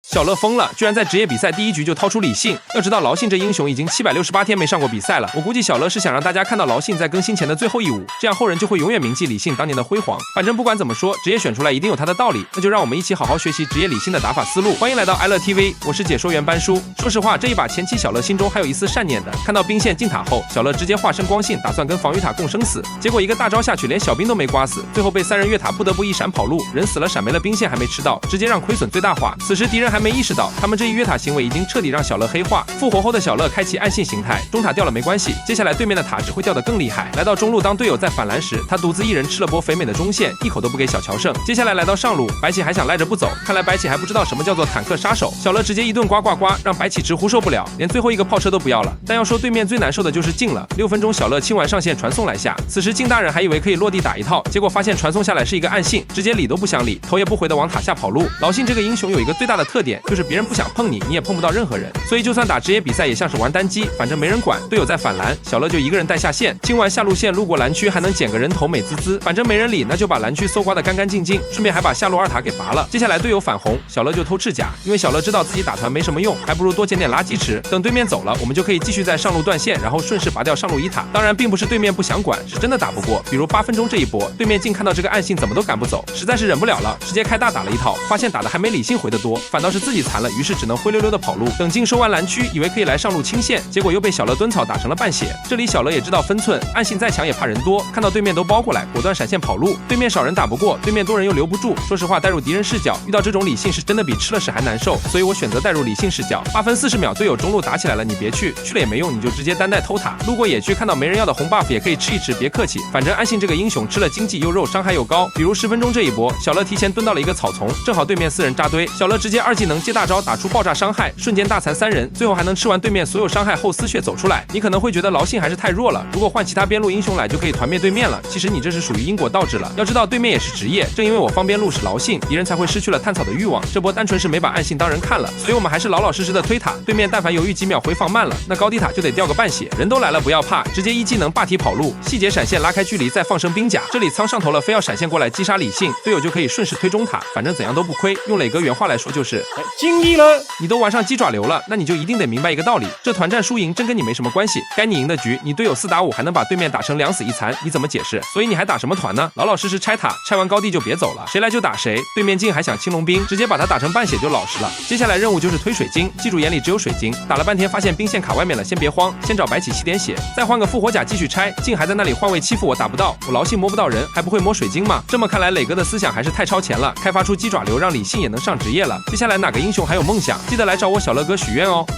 小乐疯了，居然在职业比赛第一局就掏出李信。要知道劳信这英雄已经768天没上过比赛了，我估计小乐是想让大家看到劳信在更新前的最后一舞，这样后人就会永远铭记李信当年的辉煌。反正不管怎么说，职业选出来一定有他的道理，那就让我们一起好好学习职业李信的打法思路。欢迎来到艾乐 TV， 我是解说员班叔。说实话，这一把前期小乐心中还有一丝善念的，看到兵线进塔后，小乐直接化身光信，打算跟防御塔共生死，结果一个大招下去，连小兵都没刮死，最后被3人越塔不得不一闪跑路，人死了闪没了，兵线还没吃到，直接让亏损最大化。此时敌人还没意识到，他们这一越塔行为已经彻底让小乐黑化。复活后的小乐开启暗信形态，中塔掉了没关系，接下来对面的塔只会掉得更厉害。来到中路，当队友在反蓝时，他独自一人吃了波肥美的中线，一口都不给小乔胜。接下来来到上路，白起还想赖着不走，看来白起还不知道什么叫做坦克杀手。小乐直接一顿刮，让白起直呼受不了，连最后一个炮车都不要了。但要说对面最难受的就是静了，6分钟小乐清完上线传送来下，此时静大人还以为可以落地打一套，结果发现传送下来是一个暗信，直接理都不想理，头也不回的往塔下跑路。劳信这个英雄有一个最大的特点，就是别人不想碰你，你也碰不到任何人，所以就算打职业比赛也像是玩单机，反正没人管，队友在反蓝，小乐就一个人带下线，清完下路线路过蓝区还能捡个人头美滋滋，反正没人理，那就把蓝区搜刮的干干净净，顺便还把下路2塔给拔了。接下来队友反红，小乐就偷赤甲，因为小乐知道自己打团没什么用，还不如多捡点垃圾吃，等对面走了，我们就可以继续在上路断线，然后顺势拔掉上路1塔。当然并不是对面不想管，是真的打不过。比如8分钟这一波，对面竟看到这个暗信怎么都赶不走，实在是忍不了了，直接开大打了一套，发现打的还没李信回得多，反倒是自己残了，于是只能灰溜溜的跑路。等静收完蓝区，以为可以来上路清线，结果又被小乐蹲草打成了半血。这里小乐也知道分寸，暗信再强也怕人多，看到对面都包过来，果断闪现跑路。对面少人打不过，对面多人又留不住。说实话，带入敌人视角，遇到这种李信是真的比吃了屎还难受，所以我选择带入李信视角。8分40秒，队友中路打起来了，你别去，去了也没用，你就直接单带偷塔。路过野区看到没人要的红 buff 也可以吃一吃，别客气。反正暗信这个英雄吃了经济又肉，伤害又高。比如10分钟这一波，小乐提前蹲到了一个草丛，正好对面4人扎堆，小乐直接2技能接大招打出爆炸伤害，瞬间大残3人，最后还能吃完对面所有伤害后丝血走出来。你可能会觉得劳信还是太弱了，如果换其他边路英雄来就可以团灭对面了。其实你这是属于因果倒置了。要知道对面也是职业，正因为我方边路是劳信，敌人才会失去了探草的欲望。这波单纯是没把暗信当人看了，所以我们还是老老实实的推塔。对面但凡犹豫几秒回放慢了，那高低塔就得掉个半血。人都来了不要怕，直接1技能霸体跑路，细节闪现拉开距离再放生兵甲。这里仓上头了非要闪现过来击杀李信，队友就可以顺势推中塔，反正怎样都不亏。用磊哥原话来说就是尽力了。你都玩上鸡爪流了，那你就一定得明白一个道理，这团战输赢真跟你没什么关系。该你赢的局，你队友4打5还能把对面打成2死1残，你怎么解释？所以你还打什么团呢？老老实实拆塔，拆完高地就别走了，谁来就打谁。对面竟还想青龙兵，直接把他打成半血就老实了。接下来任务就是推水晶，记住眼里只有水晶。打了半天发现兵线卡外面了，先别慌，先找白起吸点血，再换个复活甲继续拆。竟还在那里换位欺负我，打不到，我劳信摸不到人，还不会摸水晶吗？这么看来磊哥的思想还是太超前了，开发出鸡爪流让李信也能上职业了。接下来哪个英雄还有梦想？记得来找我小乐哥许愿哦。